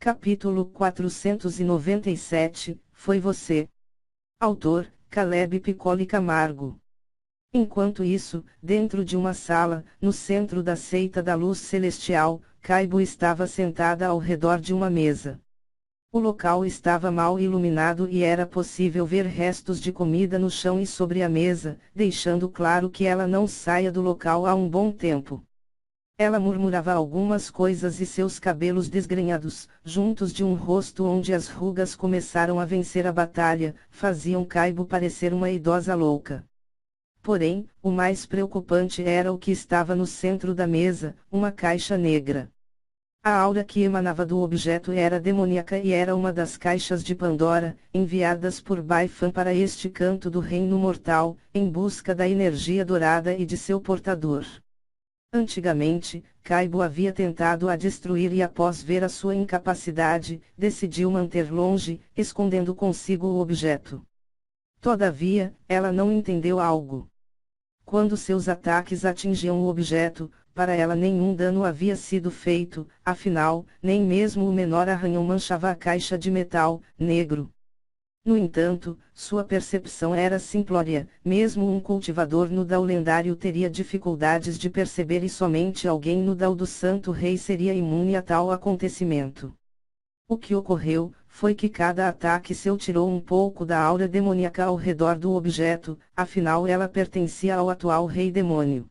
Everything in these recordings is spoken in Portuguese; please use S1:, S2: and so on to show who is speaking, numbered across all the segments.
S1: Capítulo 497, Foi você. Autor, Caleb Piccoli Camargo. Enquanto isso, dentro de uma sala, no centro da seita da luz celestial, Kaibo estava sentada ao redor de uma mesa. O local estava mal iluminado e era possível ver restos de comida no chão e sobre a mesa, deixando claro que ela não saia do local há um bom tempo. Ela murmurava algumas coisas e seus cabelos desgrenhados, juntos de um rosto onde as rugas começaram a vencer a batalha, faziam Kaibo parecer uma idosa louca. Porém, o mais preocupante era o que estava no centro da mesa, uma caixa negra. A aura que emanava do objeto era demoníaca e era uma das caixas de Pandora, enviadas por Baifan para este canto do reino mortal, em busca da energia dourada e de seu portador. Antigamente, Kaibo havia tentado a destruir e após ver a sua incapacidade, decidiu manter longe, escondendo consigo o objeto. Todavia, ela não entendeu algo. Quando seus ataques atingiam o objeto, para ela nenhum dano havia sido feito, afinal, nem mesmo o menor arranhão manchava a caixa de metal negro. No entanto, sua percepção era simplória, mesmo um cultivador no Dao lendário teria dificuldades de perceber e somente alguém no Dao do Santo Rei seria imune a tal acontecimento. O que ocorreu, foi que cada ataque seu tirou um pouco da aura demoníaca ao redor do objeto, afinal ela pertencia ao atual Rei Demônio.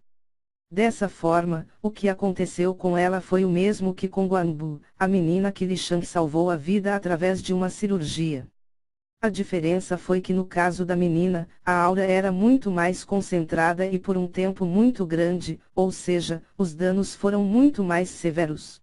S1: Dessa forma, o que aconteceu com ela foi o mesmo que com Guanbu, a menina que Li Shan salvou a vida através de uma cirurgia. A diferença foi que no caso da menina, a aura era muito mais concentrada e por um tempo muito grande, ou seja, os danos foram muito mais severos.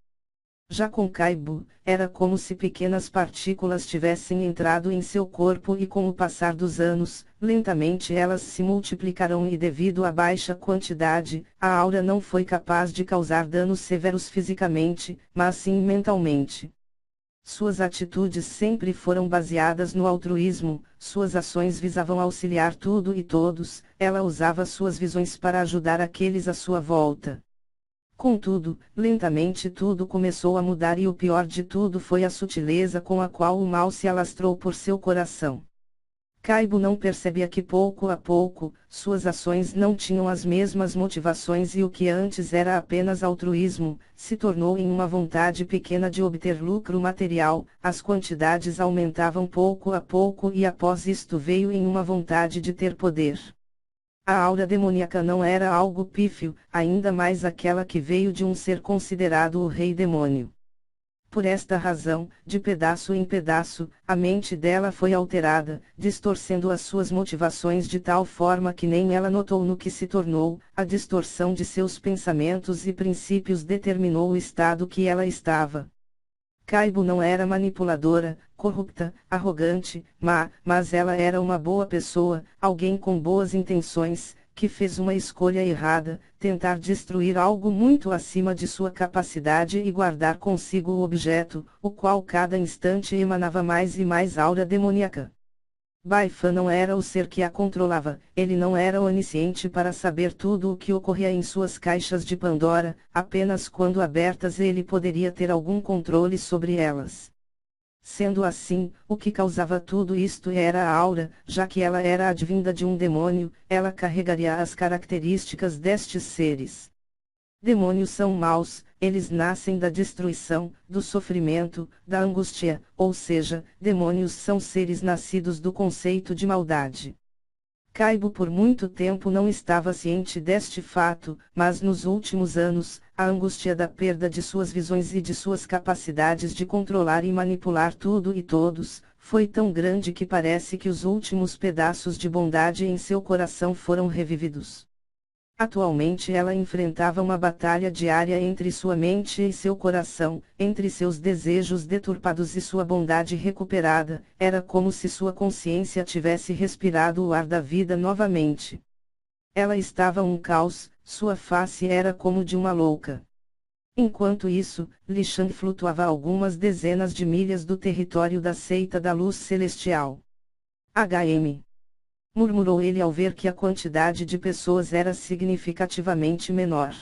S1: Já com Kaibo, era como se pequenas partículas tivessem entrado em seu corpo e com o passar dos anos, lentamente elas se multiplicaram e devido à baixa quantidade, a aura não foi capaz de causar danos severos fisicamente, mas sim mentalmente. Suas atitudes sempre foram baseadas no altruísmo, suas ações visavam auxiliar tudo e todos, ela usava suas visões para ajudar aqueles à sua volta. Contudo, lentamente tudo começou a mudar e o pior de tudo foi a sutileza com a qual o mal se alastrou por seu coração. Kaibo não percebia que pouco a pouco, suas ações não tinham as mesmas motivações e o que antes era apenas altruísmo, se tornou em uma vontade pequena de obter lucro material, as quantidades aumentavam pouco a pouco e após isto veio em uma vontade de ter poder. A aura demoníaca não era algo pífio, ainda mais aquela que veio de um ser considerado o Rei Demônio. Por esta razão, de pedaço em pedaço, a mente dela foi alterada, distorcendo as suas motivações de tal forma que nem ela notou no que se tornou, a distorção de seus pensamentos e princípios determinou o estado que ela estava. Kaibo não era manipuladora, corrupta, arrogante, má, mas ela era uma boa pessoa, alguém com boas intenções, que fez uma escolha errada, tentar destruir algo muito acima de sua capacidade e guardar consigo o objeto, o qual cada instante emanava mais e mais aura demoníaca. Baifan não era o ser que a controlava, ele não era onisciente para saber tudo o que ocorria em suas caixas de Pandora, apenas quando abertas ele poderia ter algum controle sobre elas. Sendo assim, o que causava tudo isto era a aura, já que ela era advinda de um demônio, ela carregaria as características destes seres. Demônios são maus, eles nascem da destruição, do sofrimento, da angústia, ou seja, demônios são seres nascidos do conceito de maldade. Kaibo por muito tempo não estava ciente deste fato, mas nos últimos anos, a angústia da perda de suas visões e de suas capacidades de controlar e manipular tudo e todos, foi tão grande que parece que os últimos pedaços de bondade em seu coração foram revividos. Atualmente ela enfrentava uma batalha diária entre sua mente e seu coração, entre seus desejos deturpados e sua bondade recuperada, era como se sua consciência tivesse respirado o ar da vida novamente. Ela estava um caos, sua face era como de uma louca. Enquanto isso, Li Shan flutuava a algumas dezenas de milhas do território da seita da luz celestial. HM. Murmurou ele ao ver que a quantidade de pessoas era significativamente menor.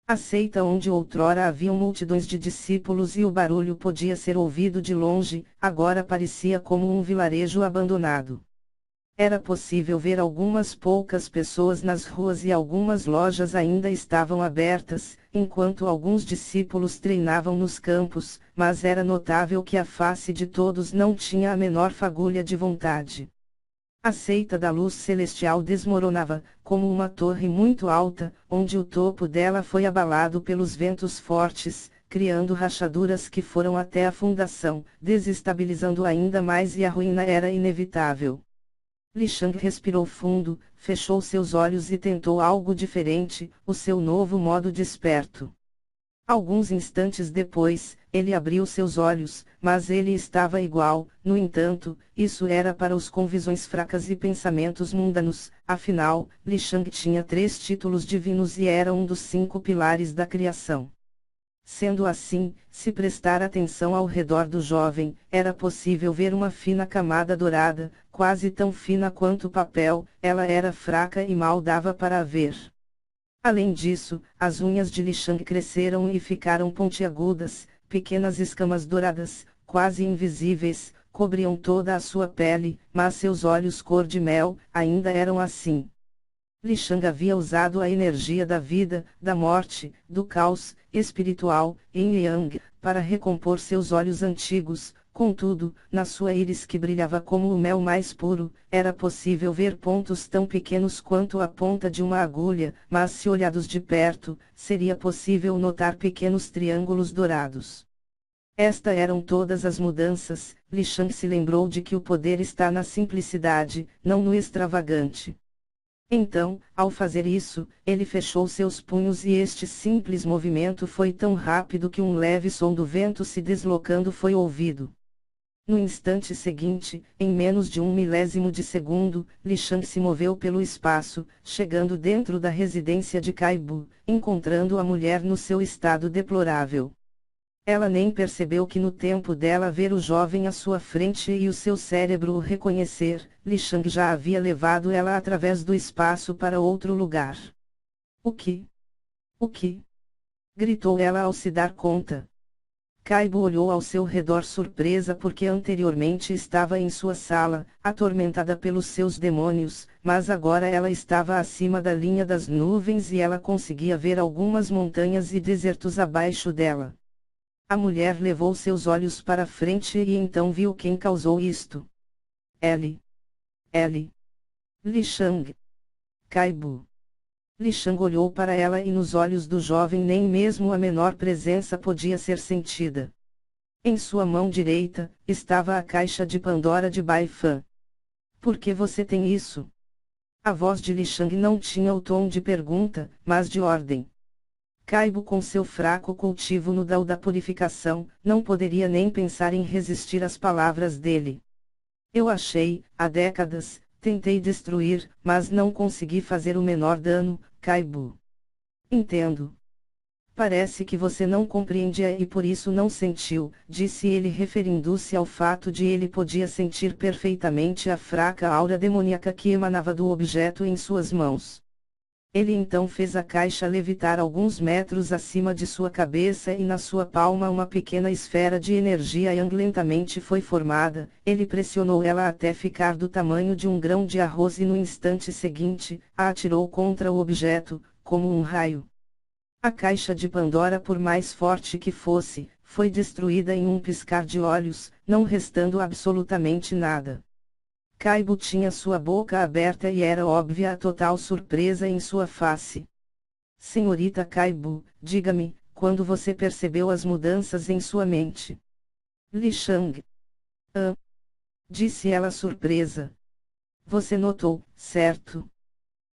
S1: A seita onde outrora haviam multidões de discípulos e o barulho podia ser ouvido de longe, agora parecia como um vilarejo abandonado. Era possível ver algumas poucas pessoas nas ruas e algumas lojas ainda estavam abertas, enquanto alguns discípulos treinavam nos campos, mas era notável que a face de todos não tinha a menor fagulha de vontade. A seita da luz celestial desmoronava, como uma torre muito alta, onde o topo dela foi abalado pelos ventos fortes, criando rachaduras que foram até a fundação, desestabilizando ainda mais, e a ruína era inevitável. Li Shang respirou fundo, fechou seus olhos e tentou algo diferente, o seu novo modo desperto. Alguns instantes depois, ele abriu seus olhos, mas ele estava igual. No entanto, isso era para os com visões fracas e pensamentos mundanos. Afinal, Li Shang tinha 3 títulos divinos e era um dos 5 pilares da criação. Sendo assim, se prestar atenção ao redor do jovem, era possível ver uma fina camada dourada, quase tão fina quanto o papel. Ela era fraca e mal dava para a ver. Além disso, as unhas de Li Shang cresceram e ficaram pontiagudas, pequenas escamas douradas, quase invisíveis, cobriam toda a sua pele, mas seus olhos cor de mel, ainda eram assim. Li Shang havia usado a energia da vida, da morte, do caos, espiritual, Yin e Yang, para recompor seus olhos antigos. Contudo, na sua íris que brilhava como o mel mais puro, era possível ver pontos tão pequenos quanto a ponta de uma agulha, mas se olhados de perto, seria possível notar pequenos triângulos dourados. Estas eram todas as mudanças. Li Shang se lembrou de que o poder está na simplicidade, não no extravagante. Então, ao fazer isso, ele fechou seus punhos e este simples movimento foi tão rápido que um leve som do vento se deslocando foi ouvido. No instante seguinte, em menos de 1 milésimo de segundo, Li Shang se moveu pelo espaço, chegando dentro da residência de Kaibu, encontrando a mulher no seu estado deplorável. Ela nem percebeu que no tempo dela ver o jovem à sua frente e o seu cérebro o reconhecer, Li Shang já havia levado ela através do espaço para outro lugar. O que? O que? Gritou ela ao se dar conta. Kaibu olhou ao seu redor surpresa porque anteriormente estava em sua sala, atormentada pelos seus demônios, mas agora ela estava acima da linha das nuvens e ela conseguia ver algumas montanhas e desertos abaixo dela. A mulher levou seus olhos para frente e então viu quem causou isto. Li Shang. Kaibu. Li Shang olhou para ela e nos olhos do jovem nem mesmo a menor presença podia ser sentida. Em sua mão direita, estava a caixa de Pandora de Bai Fan. Por que você tem isso? A voz de Li Shang não tinha o tom de pergunta, mas de ordem. Kaibu, com seu fraco cultivo no Dao da purificação, não poderia nem pensar em resistir às palavras dele. Eu achei, há décadas, tentei destruir, mas não consegui fazer o menor dano, Kaibu. Entendo. Parece que você não compreendia e por isso não sentiu, disse ele referindo-se ao fato de ele podia sentir perfeitamente a fraca aura demoníaca que emanava do objeto em suas mãos. Ele então fez a caixa levitar alguns metros acima de sua cabeça e na sua palma uma pequena esfera de energia Yang lentamente foi formada. Ele pressionou ela até ficar do tamanho de um grão de arroz e no instante seguinte, a atirou contra o objeto, como um raio. A caixa de Pandora, por mais forte que fosse, foi destruída em um piscar de olhos, não restando absolutamente nada. Kaibu tinha sua boca aberta e era óbvia a total surpresa em sua face. Senhorita Kaibu, diga-me, quando você percebeu as mudanças em sua mente? Li Shang. Disse ela surpresa. Você notou, certo?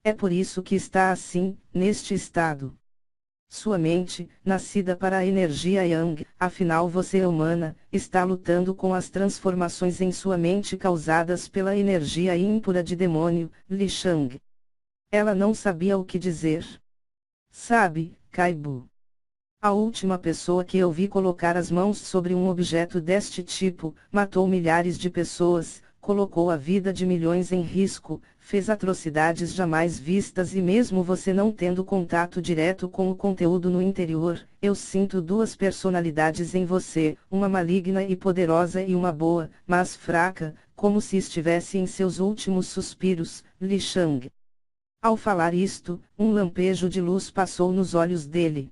S1: É por isso que está assim, neste estado. Sua mente, nascida para a energia Yang, afinal você é humana, está lutando com as transformações em sua mente causadas pela energia ímpura de demônio, Li Shang. Ela não sabia o que dizer. Sabe, Kaibu. A última pessoa que eu vi colocar as mãos sobre um objeto deste tipo, matou milhares de pessoas, colocou a vida de milhões em risco, fez atrocidades jamais vistas e mesmo você não tendo contato direto com o conteúdo no interior, eu sinto duas personalidades em você, uma maligna e poderosa e uma boa, mas fraca, como se estivesse em seus últimos suspiros, Li Shang. Ao falar isto, um lampejo de luz passou nos olhos dele.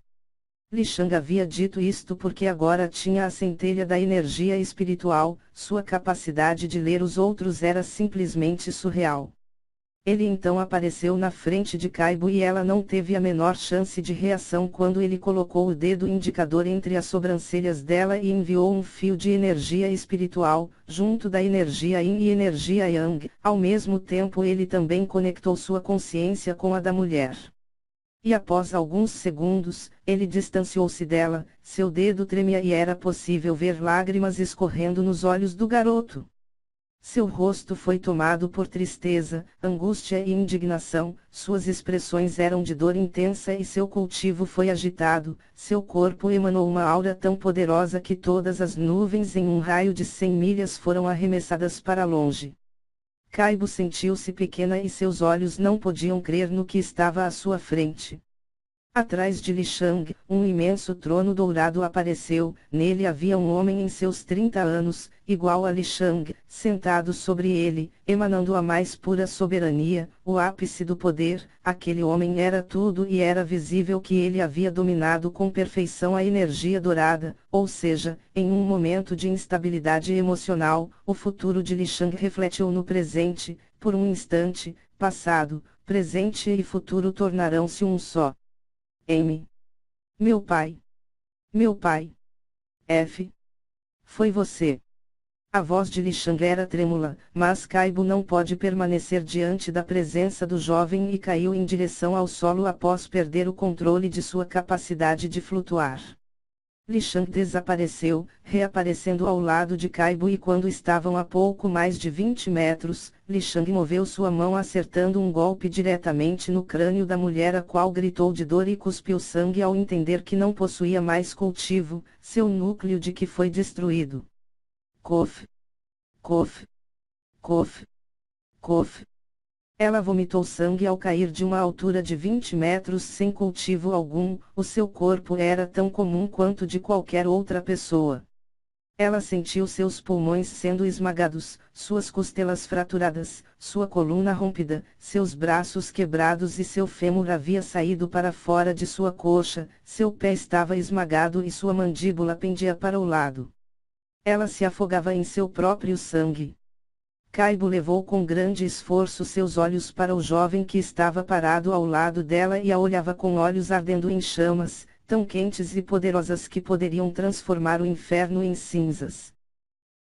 S1: Li Shang havia dito isto porque agora tinha a centelha da energia espiritual, sua capacidade de ler os outros era simplesmente surreal. Ele então apareceu na frente de Kaibo e ela não teve a menor chance de reação quando ele colocou o dedo indicador entre as sobrancelhas dela e enviou um fio de energia espiritual, junto da energia Yin e energia Yang, ao mesmo tempo ele também conectou sua consciência com a da mulher. E após alguns segundos, ele distanciou-se dela, seu dedo tremia e era possível ver lágrimas escorrendo nos olhos do garoto. Seu rosto foi tomado por tristeza, angústia e indignação, suas expressões eram de dor intensa e seu cultivo foi agitado, seu corpo emanou uma aura tão poderosa que todas as nuvens em um raio de 100 milhas foram arremessadas para longe. Kaibo sentiu-se pequena e seus olhos não podiam crer no que estava à sua frente. Atrás de Li Shang, um imenso trono dourado apareceu, nele havia um homem em seus 30 anos, igual a Li Shang, sentado sobre ele, emanando a mais pura soberania, o ápice do poder. Aquele homem era tudo e era visível que ele havia dominado com perfeição a energia dourada, ou seja, em um momento de instabilidade emocional, o futuro de Li Shang refletiu no presente, por um instante, passado, presente e futuro tornarão-se um só. M. Meu pai. Meu pai. F. Foi você. A voz de Li Shang era trêmula, mas Kaibo não pode permanecer diante da presença do jovem e caiu em direção ao solo após perder o controle de sua capacidade de flutuar. Li Shang desapareceu, reaparecendo ao lado de Kaibo e quando estavam a pouco mais de 20 metros, Li Shang moveu sua mão acertando um golpe diretamente no crânio da mulher a qual gritou de dor e cuspiu sangue ao entender que não possuía mais cultivo, seu núcleo de que foi destruído. Cof. Cof. Cof. Cof. Ela vomitou sangue ao cair de uma altura de 20 metros sem cultivo algum, o seu corpo era tão comum quanto de qualquer outra pessoa. Ela sentiu seus pulmões sendo esmagados, suas costelas fraturadas, sua coluna rompida, seus braços quebrados e seu fêmur havia saído para fora de sua coxa, seu pé estava esmagado e sua mandíbula pendia para o lado. Ela se afogava em seu próprio sangue. Kaibo levou com grande esforço seus olhos para o jovem que estava parado ao lado dela e a olhava com olhos ardendo em chamas, tão quentes e poderosas que poderiam transformar o inferno em cinzas.